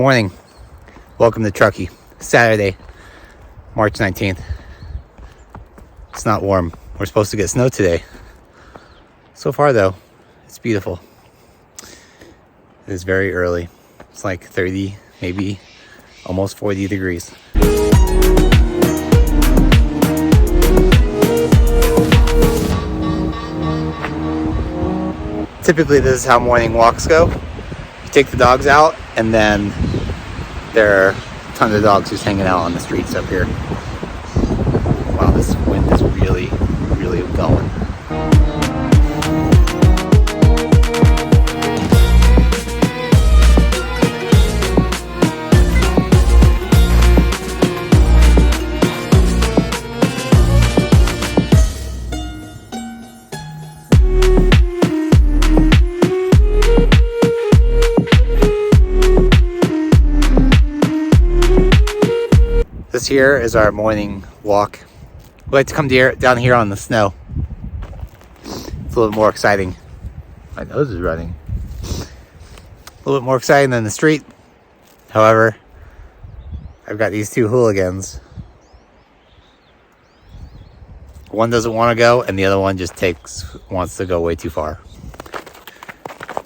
morning. Welcome to Truckee. Saturday, March 19th. It's not warm. We're supposed to get snow today. So far though, it's beautiful. It is very early. It's like 30, maybe almost 40 degrees. Typically this is how morning walks go. You take the dogs out and then there are tons of dogs just hanging out on the streets up here. Wow, this wind is really going. This here is our morning walk. We like to come down here on the snow. It's a little bit more exciting. My nose is running. A little bit more exciting than the street. However, I've got these two hooligans. One doesn't want to go, and the other one just wants to go way too far.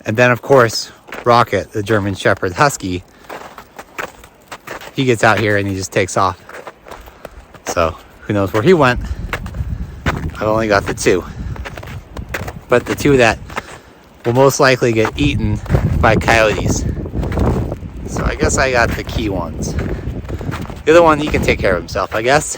And then, of course, Rocket, the German Shepherd Husky, he gets out here and he just takes off. So who knows where he went. I've only got the two. But the two that will most likely get eaten by coyotes. So I guess I got the key ones. The other one, he can take care of himself, I guess.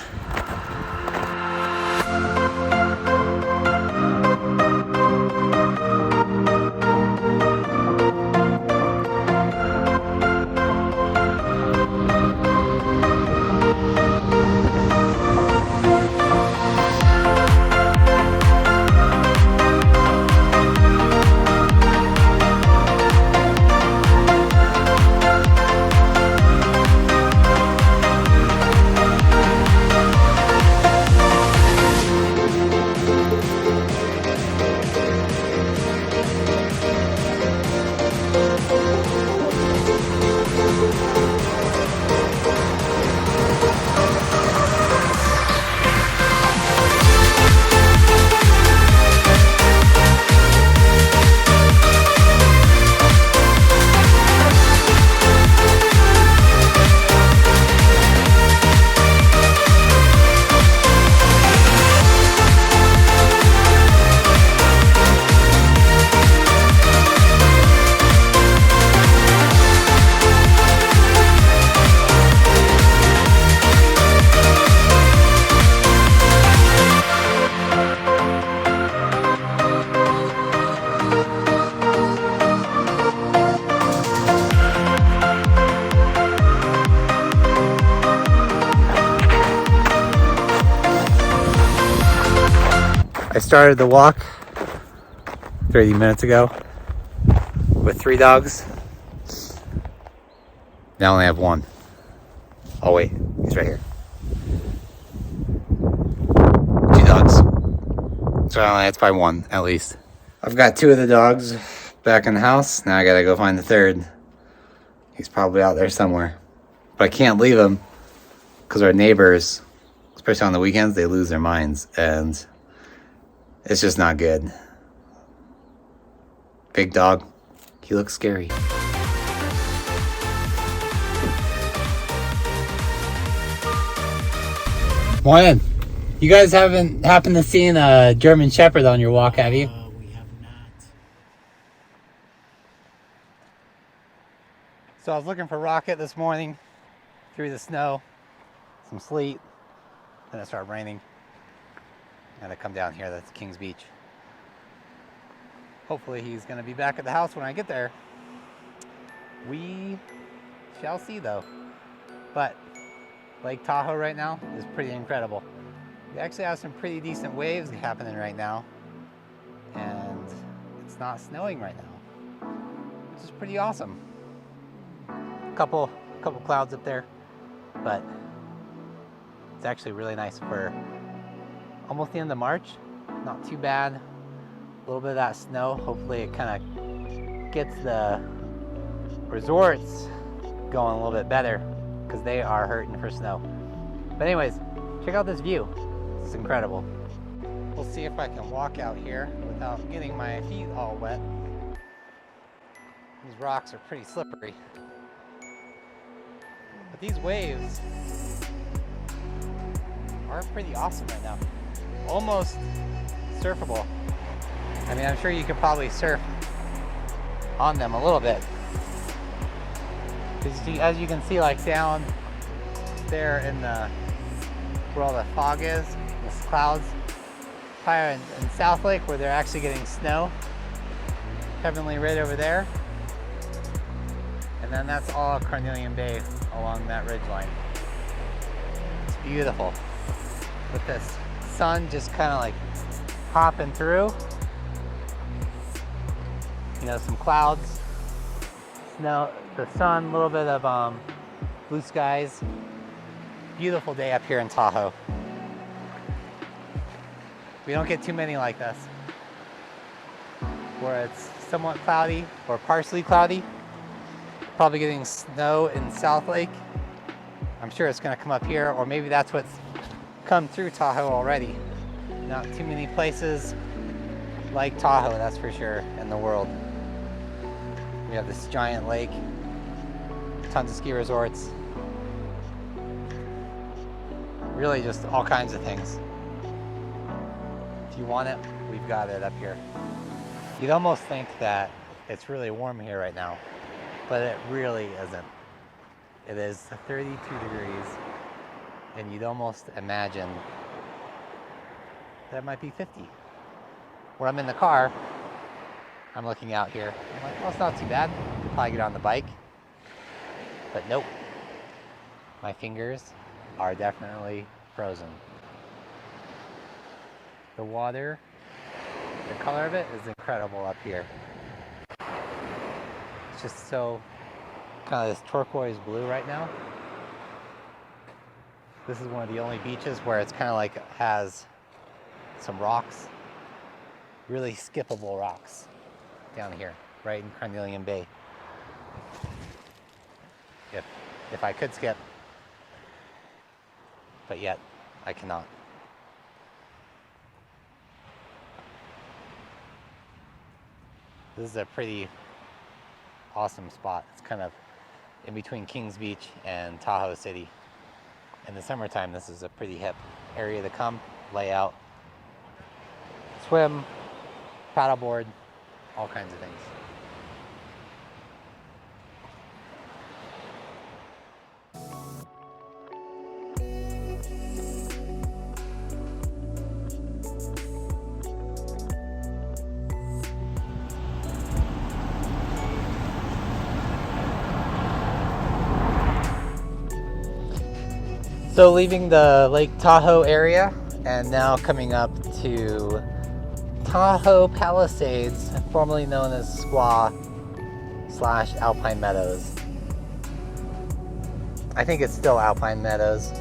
I started the walk 30 minutes ago with 3 dogs. Now I only have 1. Oh wait, he's right here. 2 dogs. So I only have to find 1 at least. I've got 2 of the dogs back in the house. Now I gotta go find the 3rd. He's probably out there somewhere. But I can't leave him because our neighbors, especially on the weekends, they lose their minds and it's just not good. Big dog. He looks scary. Morning. You guys haven't happened to seen a German Shepherd on your walk, have you? We have not. So I was looking for Rocket this morning through the snow, some sleet, then it started raining. And I come down here, that's Kings Beach. Hopefully he's gonna be back at the house when I get there. We shall see though. But Lake Tahoe right now is pretty incredible. We actually have some pretty decent waves happening right now. And it's not snowing right now, which is pretty awesome. Couple clouds up there, but it's actually really nice for almost the end of March. Not too bad. A little bit of that snow. Hopefully it kind of gets the resorts going a little bit better because they are hurting for snow. But anyways, check out this view. It's incredible. We'll see if I can walk out here without getting my feet all wet. These rocks are pretty slippery. But these waves are pretty awesome right now. Almost surfable. I mean, I'm sure you could probably surf on them a little bit. As you can see, like down there in the, where all the fog is, the clouds, higher in South Lake where they're actually getting snow. Heavenly right over there. And then that's all Carnelian Bay along that ridge line. It's beautiful. With this sun just kind of like hopping through. You know, some clouds, snow, the sun, a little bit of blue skies. Beautiful day up here in Tahoe. We don't get too many like this, where it's somewhat cloudy or partially cloudy. Probably getting snow in South Lake. I'm sure it's going to come up here, or maybe that's what's come through Tahoe already. Not too many places like Tahoe, that's for sure, in the world. We have this giant lake, tons of ski resorts, really just all kinds of things. If you want it, we've got it up here. You'd almost think that it's really warm here right now, but it really isn't. It is 32 degrees, and you'd almost imagine that it might be 50. When I'm in the car, I'm looking out here. I'm like, well, it's not too bad. Could probably get on the bike. But nope. My fingers are definitely frozen. The water, the color of it is incredible up here. It's just so kind of this turquoise blue right now. This is one of the only beaches where it's kind of like has some rocks, really skippable rocks down here, right in Carnelian Bay. If I could skip, but yet I cannot. This is a pretty awesome spot. It's kind of in between Kings Beach and Tahoe City. In the summertime, this is a pretty hip area to come, lay out, swim, paddleboard, all kinds of things. So leaving the Lake Tahoe area and now coming up to Tahoe Palisades, formerly known as Squaw/Alpine Meadows. I think it's still Alpine Meadows,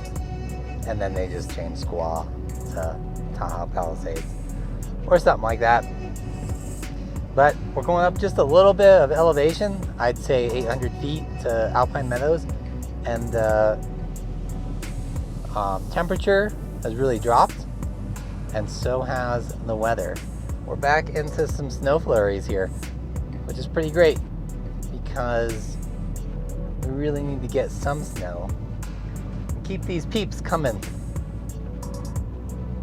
and then they just changed Squaw to Tahoe Palisades or something like that. But we're going up just a little bit of elevation, I'd say 800 feet to Alpine Meadows, and temperature has really dropped, and so has the weather. We're back into some snow flurries here, which is pretty great because we really need to get some snow. Keep these peeps coming.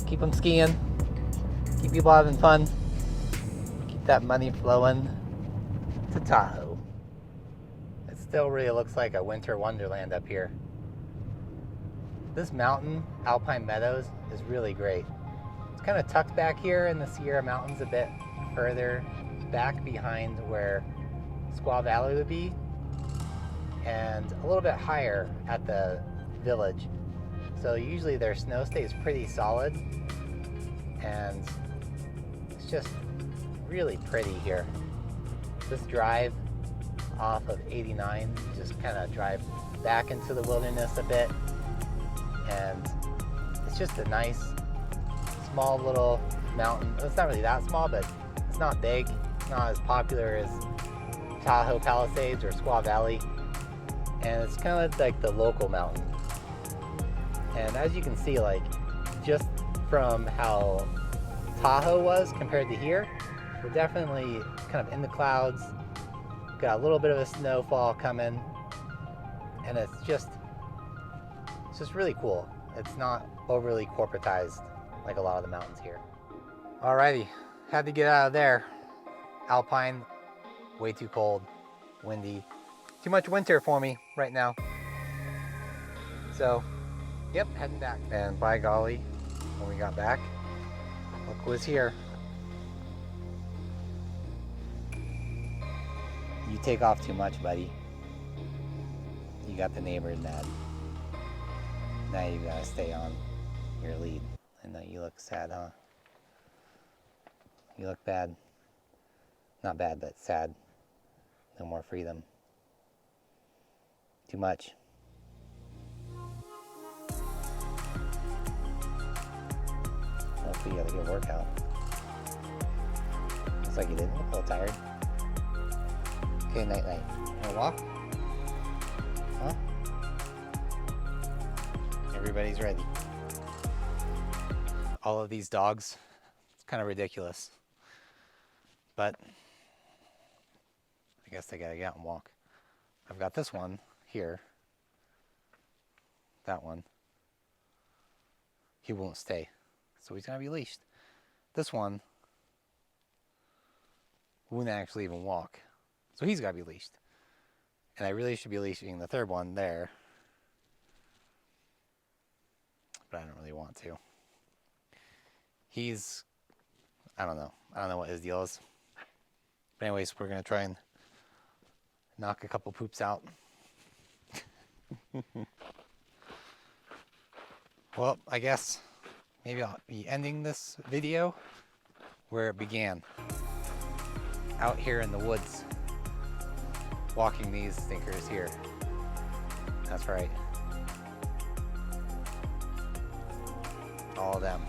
Keep them skiing. Keep people having fun. Keep that money flowing to Tahoe. It still really looks like a winter wonderland up here. This mountain, Alpine Meadows, is really great. It's kind of tucked back here in the Sierra Mountains a bit further back behind where Squaw Valley would be, and a little bit higher at the village. So usually their snow stays pretty solid, and it's just really pretty here. This drive off of 89, just kind of drive back into the wilderness a bit, and it's just a nice small little mountain. It's not really that small, but it's not big. It's not as popular as Tahoe Palisades or Squaw Valley, and it's kind of like the local mountain. And as you can see, like just from how Tahoe was compared to here, we're definitely kind of in the clouds. Got a little bit of a snowfall coming, and it's just really cool. It's not overly corporatized like a lot of the mountains here. Alrighty, had to get out of there. Alpine, way too cold, windy, too much winter for me right now. So, yep, heading back. And by golly, when we got back, look who was here. You take off too much, buddy. You got the neighbors mad. Now you gotta stay on your lead. I know you look sad, huh? You look bad. Not bad, but sad. No more freedom. Too much. Hopefully you got a good workout. Looks like you didn't. Look a little tired. Okay, night night. Wanna walk? Huh? Everybody's ready. All of these dogs, it's kind of ridiculous. But I guess they gotta get out and walk. I've got this one here. That one. He won't stay, so he's gonna be leashed. This one won't actually even walk, so he's gotta be leashed. And I really should be leashing the third one there, but I don't really want to. I don't know what his deal is. But anyways, we're gonna try and knock a couple poops out. Well, I guess maybe I'll be ending this video where it began. Out here in the woods, walking these stinkers here. That's right. All of them.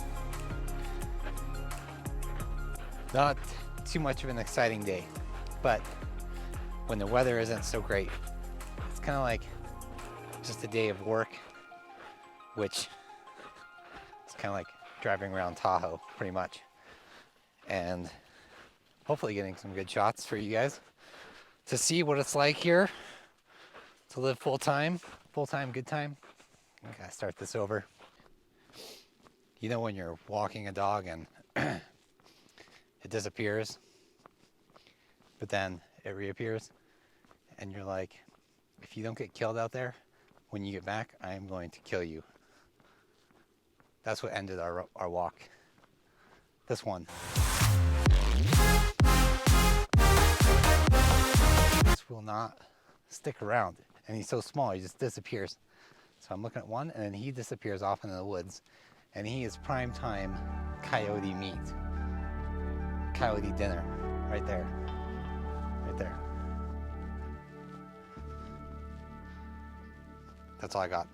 Not too much of an exciting day, but when the weather isn't so great, it's kind of like just a day of work, which is kind of like driving around Tahoe pretty much, and hopefully getting some good shots for you guys to see what it's like here to live full-time, good time. I gotta start this over. You know when you're walking a dog and it disappears, but then it reappears, and you're like, if you don't get killed out there, when you get back, I am going to kill you. That's what ended our walk. This one. This will not stick around, and he's so small, he just disappears. So I'm looking at one, and then he disappears off into the woods, and he is prime time coyote meat. Coyote dinner, right there. Right there. That's all I got.